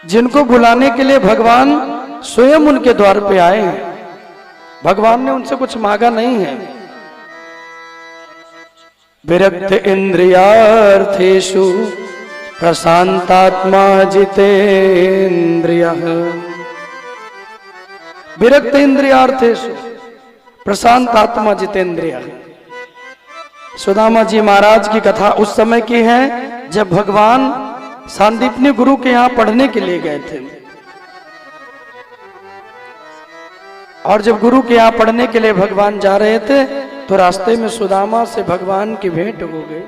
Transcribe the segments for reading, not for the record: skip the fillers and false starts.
जिनको बुलाने के लिए भगवान स्वयं उनके द्वार पे आए हैं। भगवान ने उनसे कुछ मांगा नहीं है। विरक्त इंद्रियार्थेषु प्रशांतात्मा जितेन्द्रियः। विरक्त इंद्रियार्थेषु प्रशांतात्मा जितेन्द्रियः। सुदामा जी महाराज की कथा उस समय की है जब भगवान सांदीपनी गुरु के यहां पढ़ने के लिए गए थे। और जब गुरु के यहां पढ़ने के लिए भगवान जा रहे थे तो रास्ते में सुदामा से भगवान की भेंट हो गई।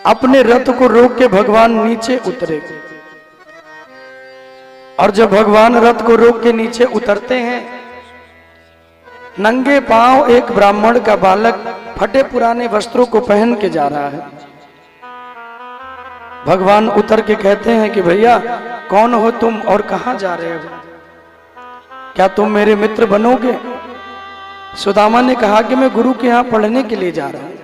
अपने रथ को रोक के भगवान नीचे उतरे। और जब भगवान रथ को रोक के नीचे उतरते हैं, नंगे पांव एक ब्राह्मण का बालक फटे पुराने वस्त्रों को पहन के जा रहा है। भगवान उतर के कहते हैं कि भैया कौन हो तुम और कहां जा रहे हो? क्या तुम मेरे मित्र बनोगे? सुदामा ने कहा कि मैं गुरु के यहां पढ़ने के लिए जा रहा हूं।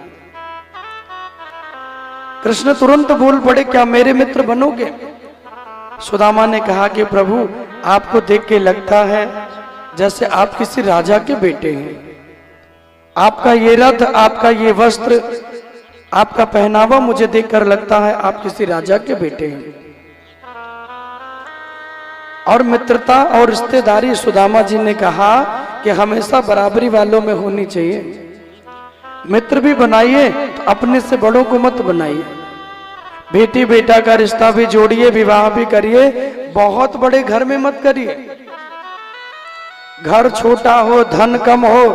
कृष्ण तुरंत बोल पड़े, क्या मेरे मित्र बनोगे? सुदामा ने कहा कि प्रभु आपको देख के लगता है जैसे आप किसी राजा के बेटे हैं। आपका ये रथ, आपका ये वस्त्र, आपका पहनावा मुझे देखकर लगता है आप किसी राजा के बेटे हैं। और मित्रता और रिश्तेदारी सुदामा जी ने कहा कि हमेशा बराबरी वालों में होनी चाहिए। मित्र भी बनाइए तो अपने से बड़ों को मत बनाइए। बेटी बेटा का रिश्ता भी जोड़िए, विवाह भी करिए, बहुत बड़े घर में मत करिए। घर छोटा हो, धन कम हो,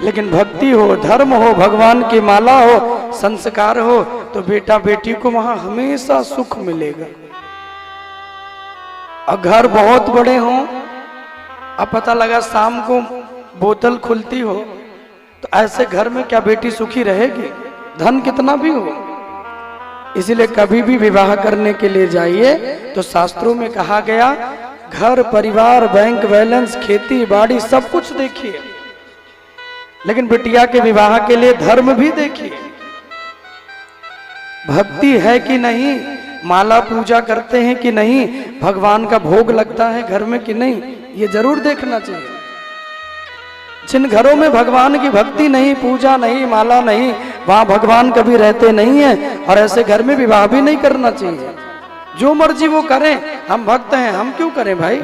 लेकिन भक्ति हो, धर्म हो, भगवान की माला हो, संस्कार हो, तो बेटा बेटी को वहां हमेशा सुख मिलेगा। और घर बहुत बड़े हों, अब पता लगा शाम को बोतल खुलती हो, तो ऐसे घर में क्या बेटी सुखी रहेगी? धन कितना भी हो। इसलिए कभी भी विवाह करने के लिए जाइए तो शास्त्रों में कहा गया घर परिवार बैंक बैलेंस खेती बाड़ी सब कुछ देखिए, लेकिन बिटिया के विवाह के लिए धर्म भी देखिए। भक्ति है कि नहीं, माला पूजा करते हैं कि नहीं, भगवान का भोग लगता है घर में कि नहीं, ये जरूर देखना चाहिए। जिन घरों में भगवान की भक्ति नहीं, पूजा नहीं, माला नहीं, वहां भगवान कभी रहते नहीं है। और ऐसे घर में विवाह भी नहीं करना चाहिए। जो मर्जी वो करें, हम भक्त हैं, हम क्यों करें भाई?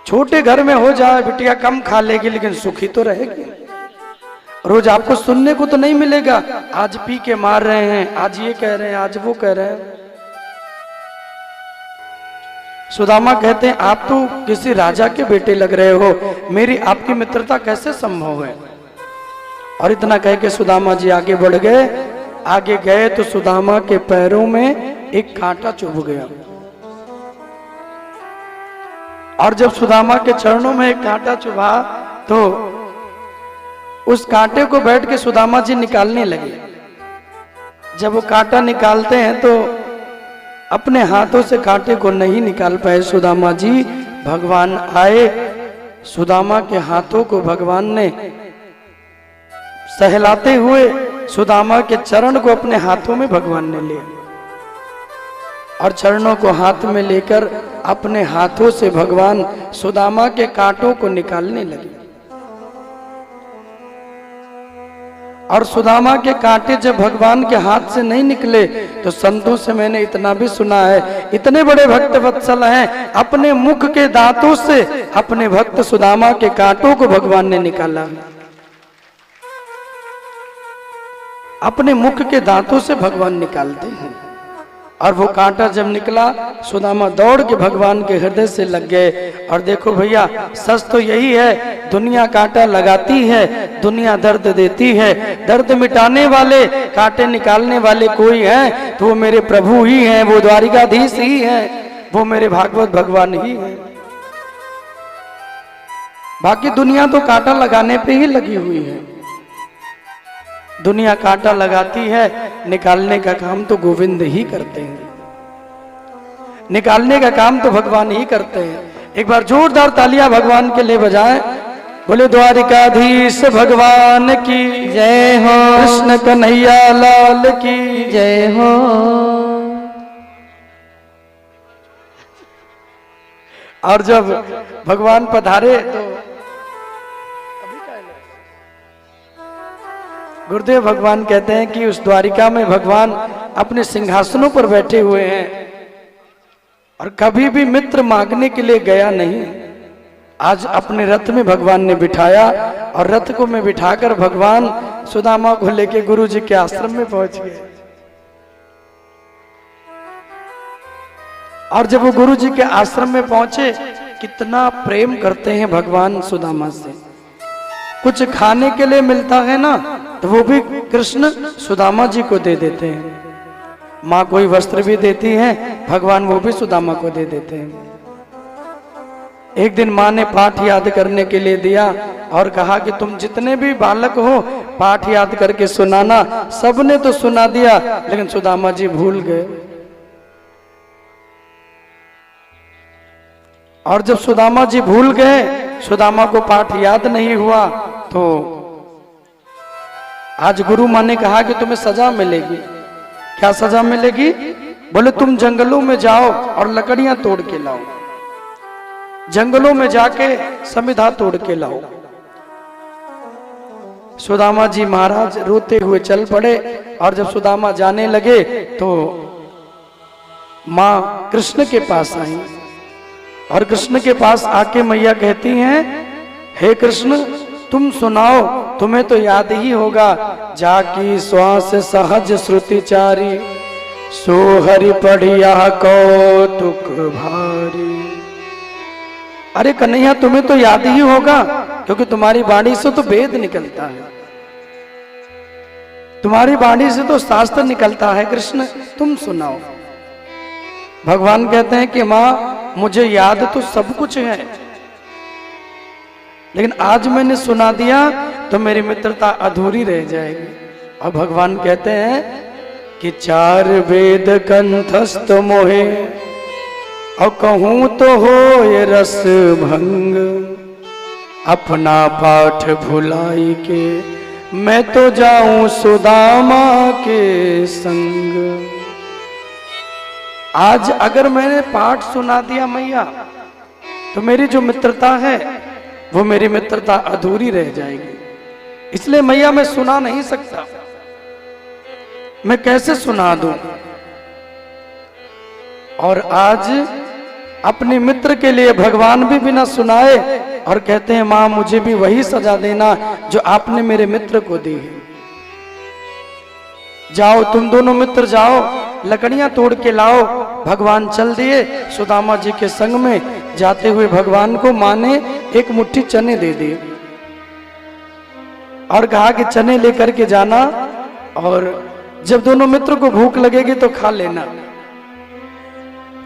छोटे घर में हो जाए, बिटिया कम खा लेगी लेकिन सुखी तो रहेगी। रोज आपको सुनने को तो नहीं मिलेगा आज पी के मार रहे हैं, आज ये कह रहे हैं, आज वो कह रहे हैं। सुदामा कहते हैं आप तो किसी राजा के बेटे लग रहे हो, मेरी आपकी मित्रता कैसे संभव है? और इतना कह के सुदामा जी आगे बढ़ गए। आगे गए तो सुदामा के पैरों में एक कांटा चुभ गया। और जब सुदामा के चरणों में एक कांटा चुभा तो उस कांटे को बैठ के सुदामा जी निकालने लगे। जब वो कांटा निकालते हैं तो अपने हाथों से कांटे को नहीं निकाल पाए सुदामा जी। भगवान आए, सुदामा के हाथों को भगवान ने सहलाते हुए सुदामा के चरण को अपने हाथों में भगवान ने लिया। और चरणों को हाथ में लेकर अपने हाथों से भगवान सुदामा के कांटों को निकालने लगे। और सुदामा के कांटे जब भगवान के हाथ से नहीं निकले तो संतों से मैंने इतना भी सुना है, इतने बड़े भक्त वत्सल हैं, अपने मुख के दांतों से अपने भक्त सुदामा के कांटों को भगवान ने निकाला। अपने मुख के दांतों से भगवान निकालते हैं। और वो कांटा जब निकला, सुदामा दौड़ के भगवान के हृदय से लग गए। और देखो भैया, सच तो यही है, दुनिया कांटा लगाती है, दुनिया दर्द देती है। दर्द मिटाने वाले, कांटे निकालने वाले कोई हैं तो वो मेरे प्रभु ही हैं, वो द्वारिकाधीश ही हैं, वो मेरे भागवत भगवान ही हैं। बाकी दुनिया तो कांटा लगाने पे ही लगी हुई है। दुनिया कांटा लगाती है, निकालने का काम तो गोविंद ही करते हैं, निकालने का काम तो भगवान ही करते हैं। एक बार जोरदार तालियां भगवान के लिए बजाएं। बोले द्वारिकाधीश भगवान की जय हो, कृष्ण कन्हैया लाल की जय हो। और जब भगवान पधारे तो गुरुदेव भगवान कहते हैं कि उस द्वारिका में भगवान अपने सिंहासनों पर बैठे हुए हैं और कभी भी मित्र मांगने के लिए गया नहीं। आज अपने रथ में भगवान ने बिठाया और रथ को में बिठाकर भगवान सुदामा को लेके गुरु जी के आश्रम में पहुंच गए। और जब वो गुरु जी के आश्रम में पहुंचे, कितना प्रेम करते हैं भगवान सुदामा से। कुछ खाने के लिए मिलता है ना, तो वो भी कृष्ण सुदामा जी को दे देते हैं। माँ कोई वस्त्र भी देती है, भगवान वो भी सुदामा को दे देते हैं। एक दिन माँ ने पाठ याद करने के लिए दिया और कहा कि तुम जितने भी बालक हो पाठ याद करके सुनाना। सबने तो सुना दिया, लेकिन सुदामा जी भूल गए। और जब सुदामा जी भूल गए, सुदामा को पाठ याद नहीं हुआ, तो आज गुरु माँ ने कहा कि तुम्हें सजा मिलेगी। क्या सजा मिलेगी? बोले तुम जंगलों में जाओ और लकड़ियां तोड़ के लाओ। जंगलों में जाके समिधा तोड़ के लाओ। सुदामा जी महाराज रोते हुए चल पड़े और जब सुदामा जाने लगे तो माँ कृष्ण के पास आई और कृष्ण के पास आके मैया कहती हैं, हे कृष्ण तुम सुनाओ, तुम्हें तो याद ही होगा। जाकी श्वास सहज श्रुति चारी, सो हरि पढ़िया कौतुक भारी। अरे कन्हैया तुम्हें तो याद ही होगा, क्योंकि तुम्हारी वाणी से तो वेद निकलता है, तुम्हारी वाणी से तो शास्त्र निकलता है। कृष्ण तुम सुनाओ। भगवान कहते हैं कि माँ मुझे याद तो सब कुछ है, लेकिन आज मैंने सुना दिया तो मेरी मित्रता अधूरी रह जाएगी। और भगवान कहते हैं कि चार वेद कंठस्थ मोहे, और कहूं तो हो ये रस भंग। अपना पाठ भुलाई के मैं तो जाऊं सुदामा के संग। आज अगर मैंने पाठ सुना दिया मैया, तो मेरी जो मित्रता है वो मेरी मित्रता अधूरी रह जाएगी। इसलिए मैया मैं सुना नहीं सकता, मैं कैसे सुना दूं। और आज अपने मित्र के लिए भगवान भी बिना सुनाए और कहते हैं मां मुझे भी वही सजा देना जो आपने मेरे मित्र को दी है। जाओ तुम दोनों मित्र जाओ, लकड़ियां तोड़ के लाओ। भगवान चल दिए सुदामा जी के संग में। जाते हुए भगवान को मां ने एक मुट्ठी चने दे दिए और कहा कि चने लेकर के जाना, और जब दोनों मित्र को भूख लगेगी तो खा लेना।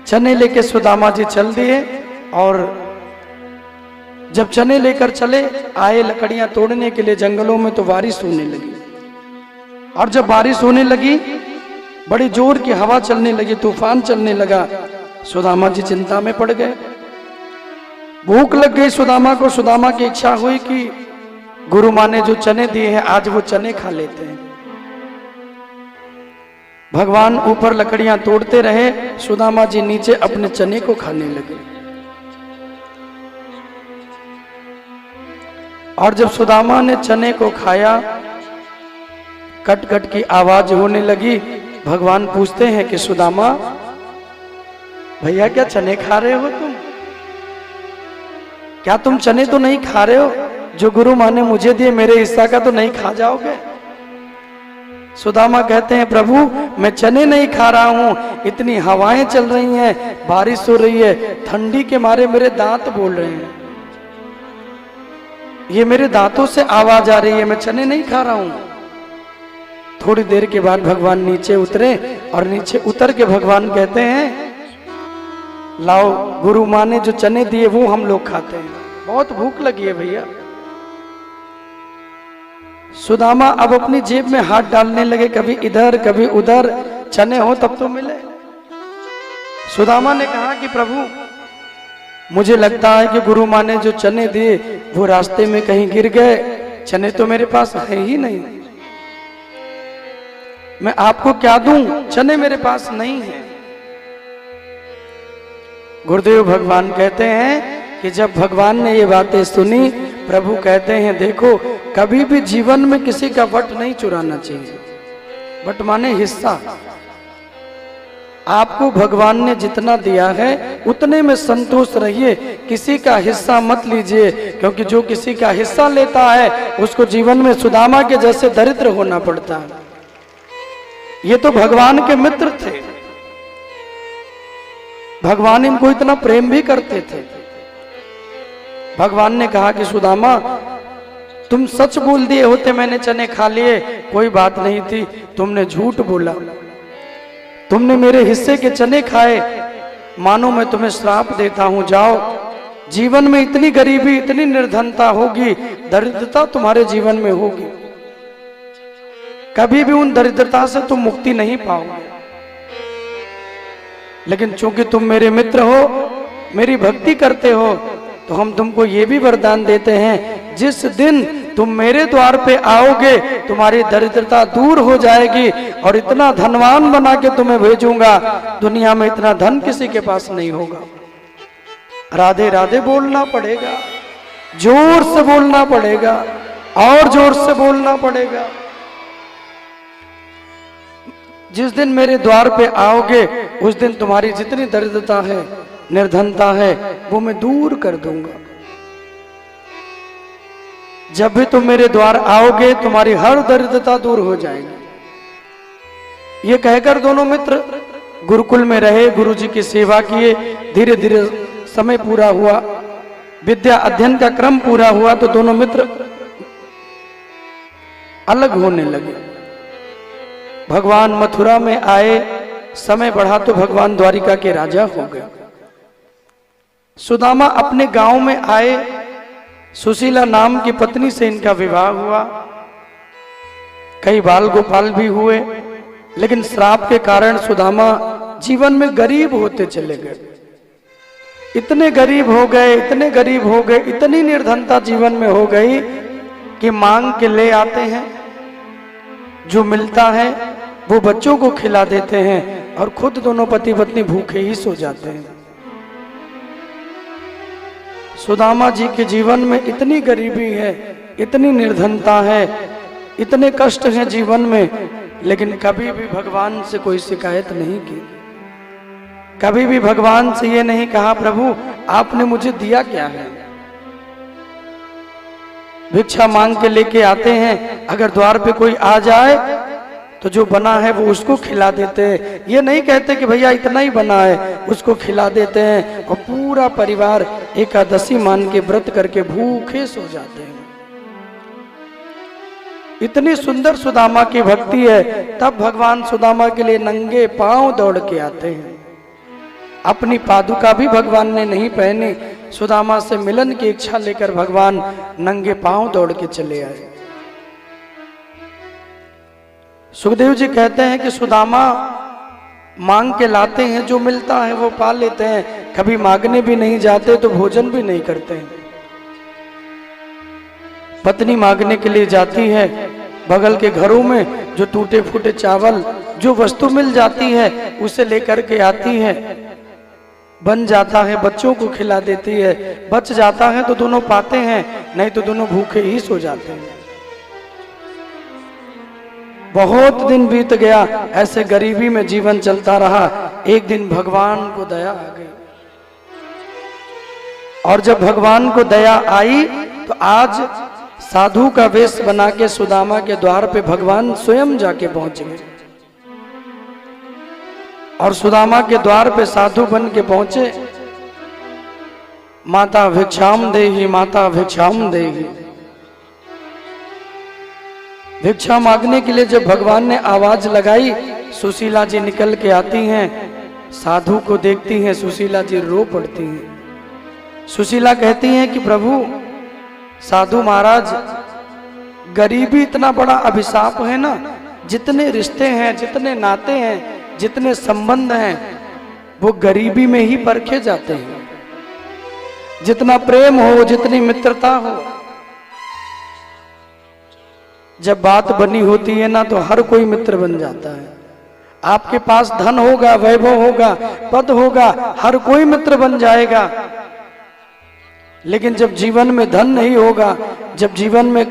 चने लेके सुदामा जी चल दिए और जब चने लेकर चले आए लकड़ियां तोड़ने के लिए जंगलों में, तो बारिश होने लगी। और जब बारिश होने लगी, बड़ी जोर की हवा चलने लगी, तूफान चलने लगा। सुदामा जी चिंता में पड़ गए। भूख लग गई सुदामा को। सुदामा की इच्छा हुई कि गुरु माँ ने जो चने दिए हैं आज वो चने खा लेते हैं। भगवान ऊपर लकड़ियां तोड़ते रहे, सुदामा जी नीचे अपने चने को खाने लगे। और जब सुदामा ने चने को खाया, कट कट की आवाज होने लगी। भगवान पूछते हैं कि सुदामा भैया क्या चने खा रहे हो तुम? क्या तुम चने तो नहीं खा रहे हो? जो गुरु माँ ने मुझे दिए मेरे हिस्सा का तो नहीं खा जाओगे? सुदामा कहते हैं प्रभु मैं चने नहीं खा रहा हूं, इतनी हवाएं चल रही हैं, बारिश हो रही है, ठंडी के मारे मेरे दांत बोल रहे हैं, ये मेरे दांतों से आवाज आ रही है, मैं चने नहीं खा रहा हूं। थोड़ी देर के बाद भगवान नीचे उतरे और नीचे उतर के भगवान कहते हैं लाओ गुरु माँ ने जो चने दिए वो हम लोग खाते हैं, बहुत भूख लगी है भैया। सुदामा अब अपनी जेब में हाथ डालने लगे, कभी इधर कभी उधर, चने हो तब तो मिले। सुदामा ने कहा कि प्रभु मुझे लगता है कि गुरु माँ ने जो चने दिए वो रास्ते में कहीं गिर गए, चने तो मेरे पास है ही नहीं, मैं आपको क्या दूं, चने मेरे पास नहीं है। गुरुदेव भगवान कहते हैं कि जब भगवान ने ये बातें सुनी, प्रभु कहते हैं देखो कभी भी जीवन में किसी का वट नहीं चुराना चाहिए। वट माने हिस्सा। आपको भगवान ने जितना दिया है उतने में संतोष रहिए, किसी का हिस्सा मत लीजिए, क्योंकि जो किसी का हिस्सा लेता है उसको जीवन में सुदामा के जैसे दरिद्र होना पड़ता है। ये तो भगवान के मित्र थे, भगवान इनको इतना प्रेम भी करते थे। भगवान ने कहा कि सुदामा तुम सच बोल दिए होते मैंने चने खा लिए कोई बात नहीं थी, तुमने झूठ बोला, तुमने मेरे हिस्से के चने खाए, मानो मैं तुम्हें श्राप देता हूं। जाओ, जीवन में इतनी गरीबी इतनी निर्धनता होगी, दरिद्रता तुम्हारे जीवन में होगी, कभी भी उन दरिद्रता से तुम मुक्ति नहीं पाओगे। लेकिन चूंकि तुम मेरे मित्र हो, मेरी भक्ति करते हो, तो हम तुमको ये भी वरदान देते हैं, जिस दिन तुम मेरे द्वार पे आओगे तुम्हारी दरिद्रता दूर हो जाएगी और इतना धनवान बना के तुम्हें भेजूंगा, दुनिया में इतना धन किसी के पास नहीं होगा। राधे राधे बोलना पड़ेगा, जोर से बोलना पड़ेगा, और जोर से बोलना पड़ेगा। जिस दिन मेरे द्वार पे आओगे उस दिन तुम्हारी जितनी दरिद्रता है, निर्धनता है, वो मैं दूर कर दूंगा। जब भी तुम मेरे द्वार आओगे तुम्हारी हर दरिद्रता दूर हो जाएगी। ये कहकर दोनों मित्र गुरुकुल में रहे, गुरु जी की सेवा किए। धीरे धीरे समय पूरा हुआ, विद्या अध्ययन का क्रम पूरा हुआ, तो दोनों मित्र अलग होने लगे। भगवान मथुरा में आए, समय बढ़ा तो भगवान द्वारिका के राजा हो गए। सुदामा अपने गांव में आए, सुशीला नाम की पत्नी से इनका विवाह हुआ, कई बाल गोपाल भी हुए, लेकिन श्राप के कारण सुदामा जीवन में गरीब होते चले गए। इतने गरीब हो गए, इतने गरीब हो गए, इतनी निर्धनता जीवन में हो गई कि मांग के ले आते हैं, जो मिलता है वो बच्चों को खिला देते हैं और खुद दोनों पति पत्नी भूखे ही सो जाते हैं। सुदामा जी के जीवन में इतनी गरीबी है, इतनी निर्धनता है, इतने कष्ट हैं जीवन में, लेकिन कभी भी भगवान से कोई शिकायत नहीं की। कभी भी भगवान से ये नहीं कहा प्रभु आपने मुझे दिया क्या है। भिक्षा मांग के लेके आते हैं, अगर द्वार पे कोई आ जाए तो जो बना है वो उसको खिला देते हैं। ये नहीं कहते कि भैया इतना ही बना है, उसको खिला देते हैं और पूरा परिवार एकादशी मान के व्रत करके भूखे सो जाते हैं। इतनी सुंदर सुदामा की भक्ति है, तब भगवान सुदामा के लिए नंगे पांव दौड़ के आते हैं। अपनी पादुका भी भगवान ने नहीं पहनी, सुदामा से मिलन की इच्छा लेकर भगवान नंगे पांव दौड़ के चले आए। सुखदेव जी कहते हैं कि सुदामा मांग के लाते हैं, जो मिलता है वो पा लेते हैं, कभी मांगने भी नहीं जाते तो भोजन भी नहीं करते हैं। पत्नी मांगने के लिए जाती है, बगल के घरों में जो टूटे फूटे चावल जो वस्तु मिल जाती है उसे लेकर के आती है, बन जाता है बच्चों को खिला देती है, बच जाता है तो दोनों पाते हैं, नहीं तो दोनों भूखे ही सो जाते हैं। बहुत दिन बीत गया, ऐसे गरीबी में जीवन चलता रहा। एक दिन भगवान को दया आ गई, और जब भगवान को दया आई तो आज साधु का वेश बना के सुदामा के द्वार पे भगवान स्वयं जाके पहुंच गए। और सुदामा के द्वार पे साधु बन के पहुंचे। माता भिक्षाम देहि, माता भिक्षाम देहि। भिक्षा मांगने के लिए जब भगवान ने आवाज लगाई, सुशीला जी निकल के आती हैं, साधु को देखती हैं, सुशीला जी रो पड़ती हैं। सुशीला कहती हैं कि प्रभु साधु महाराज, गरीबी इतना बड़ा अभिशाप है ना, जितने रिश्ते हैं, जितने नाते हैं, जितने संबंध हैं, वो गरीबी में ही परखे जाते हैं। जितना प्रेम हो, जितनी मित्रता हो, जब बात बनी होती है ना तो हर कोई मित्र बन जाता है। आपके पास धन होगा, वैभव होगा, पद होगा, हर कोई मित्र बन जाएगा। लेकिन जब जीवन में धन नहीं होगा, जब जीवन में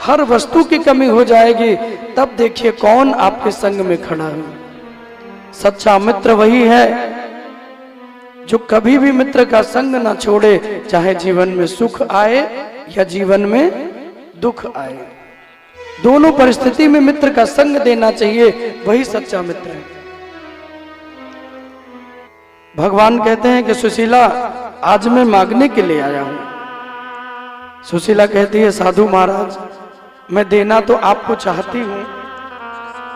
हर वस्तु की कमी हो जाएगी, तब देखिए कौन आपके संग में खड़ा है। सच्चा मित्र वही है जो कभी भी मित्र का संग ना छोड़े, चाहे जीवन में सुख आए या जीवन में दुख आए। दोनों परिस्थिति में मित्र का संग देना चाहिए, वही सच्चा मित्र है। भगवान कहते हैं कि सुशीला, आज मैं मांगने के लिए आया हूं। सुशीला कहती है, साधु महाराज, मैं देना तो आपको चाहती हूं,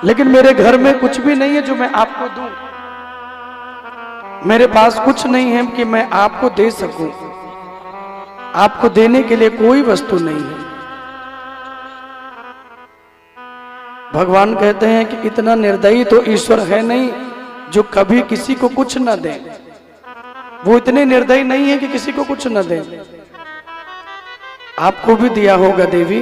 लेकिन मेरे घर में कुछ भी नहीं है जो मैं आपको दूं। मेरे पास कुछ नहीं है कि मैं आपको दे सकूं। आपको देने के लिए कोई वस्तु नहीं है। भगवान कहते हैं कि इतना निर्दयी तो ईश्वर है नहीं जो कभी किसी को कुछ न दे। वो इतने निर्दयी नहीं है कि किसी को कुछ न दे। आपको भी दिया होगा देवी,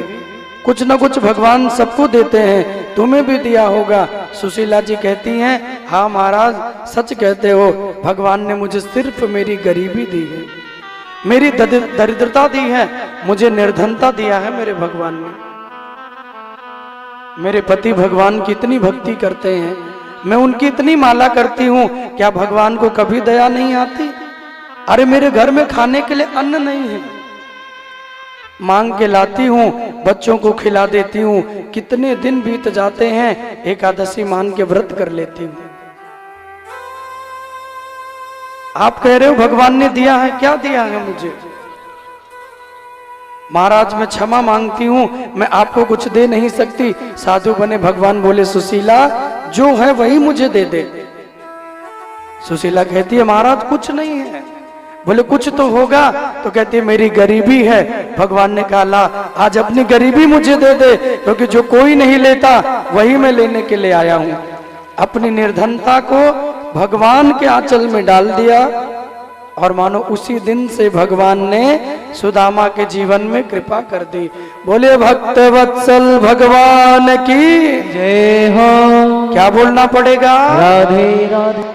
कुछ न कुछ भगवान सबको देते हैं, तुम्हें भी दिया होगा। सुशीला जी कहती हैं, हाँ महाराज, सच कहते हो। भगवान ने मुझे सिर्फ मेरी गरीबी दी है, मेरी दरिद्रता दी है, मुझे निर्धनता दिया है मेरे भगवान ने। मेरे पति भगवान की इतनी भक्ति करते हैं, मैं उनकी इतनी माला करती हूँ, क्या भगवान को कभी दया नहीं आती? अरे मेरे घर में खाने के लिए अन्न नहीं है, मांग के लाती हूँ, बच्चों को खिला देती हूँ। कितने दिन बीत जाते हैं, एकादशी मान के व्रत कर लेती हूँ। आप कह रहे हो भगवान ने दिया है, क्या दिया है मुझे? महाराज मैं क्षमा मांगती हूँ, मैं आपको कुछ दे नहीं सकती। साधु बने भगवान बोले, सुशीला जो है वही मुझे दे दे। सुशीला कहती है, महाराज कुछ नहीं है। बोले कुछ तो होगा। तो कहती है, मेरी गरीबी है। भगवान ने कहा, ला आज अपनी गरीबी मुझे दे दे, क्योंकि जो कोई नहीं लेता वही मैं लेने के लिए आया हूँ। अपनी निर्धनता को भगवान के आंचल में डाल दिया, और मानो उसी दिन से भगवान ने सुदामा के जीवन में कृपा कर दी। बोले भक्त वत्सल भगवान की जय हो। क्या बोलना पड़ेगा? राधे राधे।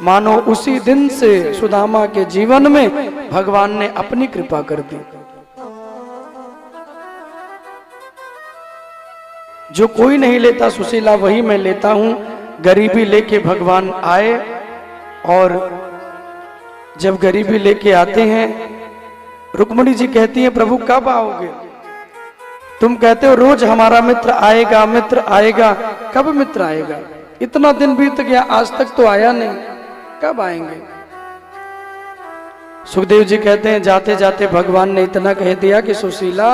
मानो उसी दिन से सुदामा के जीवन में भगवान ने अपनी कृपा कर दी। जो कोई नहीं लेता सुशीला, वही मैं लेता हूं। गरीबी लेके भगवान आए, और जब गरीबी लेके आते हैं, रुक्मिणी जी कहती हैं, प्रभु कब आओगे? तुम कहते हो रोज हमारा मित्र आएगा, मित्र आएगा। कब मित्र आएगा? इतना दिन बीत गया, आज तक तो आया नहीं, कब आएंगे? सुखदेव जी कहते हैं, जाते जाते भगवान ने इतना कह दिया कि सुशीला,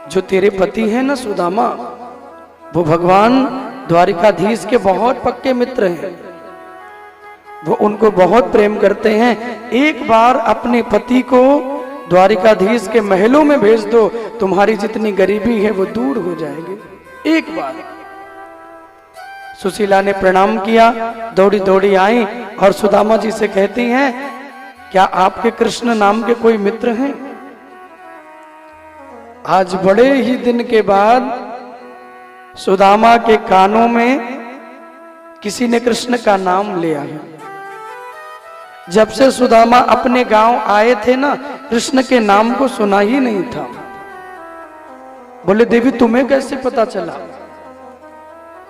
जो तेरे पति हैं ना सुदामा, वो भगवान द्वारिकाधीश के बहुत पक्के मित्र हैं। वो उनको बहुत प्रेम करते हैं। एक बार अपने पति को द्वारिकाधीश के महलों में भेज दो, तुम्हारी जितनी गरीबी है वो दूर हो जाएगी। एक बार। सुशीला ने प्रणाम किया, दौड़ी दौड़ी आई और सुदामा जी से कहती हैं, क्या आपके कृष्ण नाम के कोई मित्र हैं? आज बड़े ही दिन के बाद सुदामा के कानों में किसी ने कृष्ण का नाम लिया है। जब से सुदामा अपने गांव आए थे ना, कृष्ण के नाम को सुना ही नहीं था। बोले देवी तुम्हें कैसे पता चला?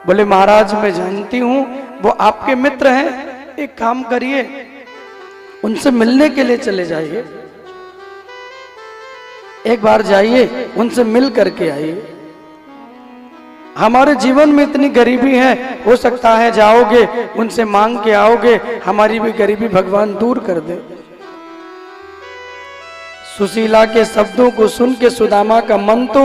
बोले महाराज मैं जानती हूं, वो आपके मित्र हैं। एक काम करिए, उनसे मिलने के लिए चले जाइए। एक बार जाइए, उनसे मिल करके आइए। हमारे जीवन में इतनी गरीबी है, हो सकता है जाओगे, उनसे मांग के आओगे, हमारी भी गरीबी भगवान दूर कर दे। सुशीला के शब्दों को सुन के सुदामा का मन तो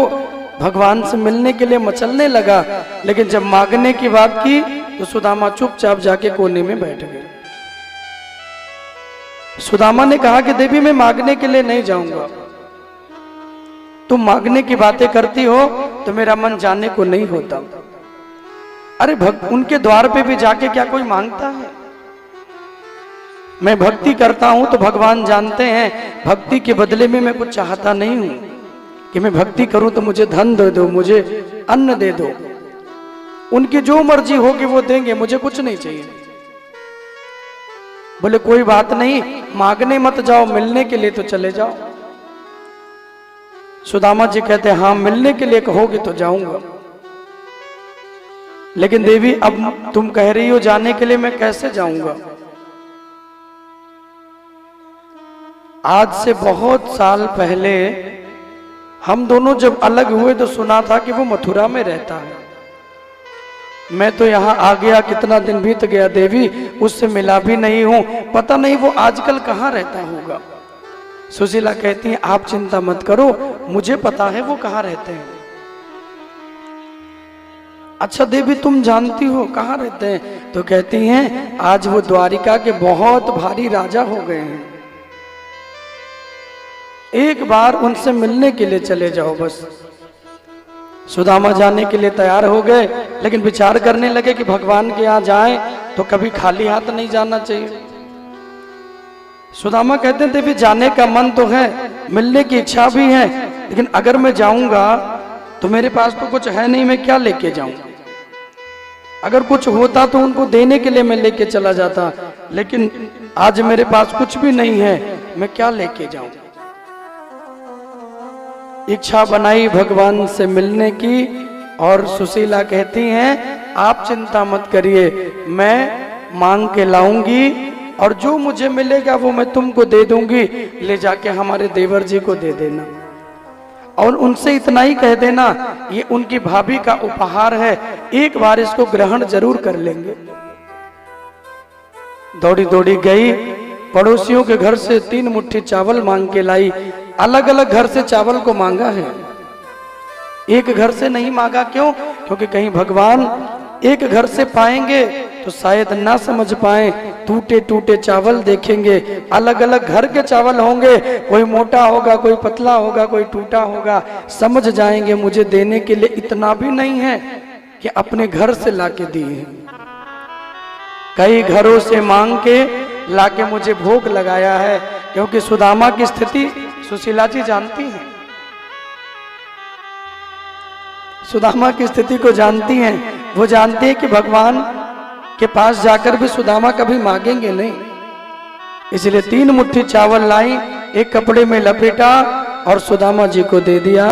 भगवान से मिलने के लिए मचलने लगा, लेकिन जब मांगने की बात की तो सुदामा चुपचाप जाके कोने में बैठ गए। सुदामा ने कहा कि देवी मैं मांगने के लिए नहीं जाऊंगा, तुम मांगने की बातें करती हो तो मेरा मन जाने को नहीं होता। अरे उनके द्वार पे भी जाके क्या कोई मांगता है? मैं भक्ति करता हूं तो भगवान जानते हैं, भक्ति के बदले में मैं कुछ चाहता नहीं हूं कि मैं भक्ति करूं तो मुझे धन दे दो, मुझे अन्न दे दो। उनकी जो मर्जी होगी वो देंगे, मुझे कुछ नहीं चाहिए। बोले कोई बात नहीं, मांगने मत जाओ, मिलने के लिए तो चले जाओ। सुदामा जी कहते हैं हाँ मिलने के लिए कहोगे तो जाऊंगा, लेकिन देवी अब तुम कह रही हो जाने के लिए, मैं कैसे जाऊंगा? आज से बहुत साल पहले हम दोनों जब अलग हुए तो सुना था कि वो मथुरा में रहता है। मैं तो यहाँ आ गया, कितना दिन बीत गया देवी, उससे मिला भी नहीं हूं, पता नहीं वो आजकल कहाँ रहता होगा। सुशीला कहती है आप चिंता मत करो, मुझे पता है वो कहाँ रहते हैं। अच्छा देवी तुम जानती हो कहाँ रहते हैं? तो कहती हैं आज वो द्वारिका के बहुत भारी राजा हो गए हैं, एक बार उनसे मिलने के लिए चले जाओ बस। सुदामा जाने के लिए तैयार हो गए, लेकिन विचार करने लगे कि भगवान के यहाँ जाएं तो कभी खाली हाथ नहीं जाना चाहिए। सुदामा कहते हैं देवी जाने का मन तो है, मिलने की इच्छा भी है, लेकिन अगर मैं जाऊंगा तो मेरे पास तो कुछ है नहीं, मैं क्या लेके जाऊं? अगर कुछ होता तो उनको देने के लिए मैं लेके चला जाता, लेकिन आज मेरे पास कुछ भी नहीं है, मैं क्या लेके जाऊं? इच्छा बनाई भगवान से मिलने की, और सुशीला कहती हैं आप चिंता मत करिए, मैं मांग के लाऊंगी और जो मुझे मिलेगा वो मैं तुमको दे दूंगी, ले जाके हमारे देवर जी को दे देना, और उनसे इतना ही कह देना ये उनकी भाभी का उपहार है, एक बार इसको ग्रहण जरूर कर लेंगे। दौड़ी दौड़ी गई, पड़ोसियों के घर से 3 मुट्ठी चावल मांग के लाई। अलग अलग घर से चावल को मांगा है, एक घर से नहीं मांगा। क्यों? क्योंकि कहीं भगवान एक घर से पाएंगे तो शायद ना समझ पाए, टूटे टूटे चावल देखेंगे, अलग अलग घर के चावल होंगे, कोई मोटा होगा, कोई पतला होगा, कोई टूटा होगा, समझ जाएंगे मुझे देने के लिए इतना भी नहीं है कि अपने घर से लाके दिए। कई घरों से मांग के लाके मुझे भोग लगाया है, क्योंकि सुदामा की स्थिति सुशीला जी जानती हैं, सुदामा की स्थिति को जानती हैं। वो जानती है कि भगवान के पास जाकर भी सुदामा कभी मांगेंगे नहीं, इसलिए 3 मुट्ठी चावल लाई, एक कपड़े में लपेटा और सुदामा जी को दे दिया।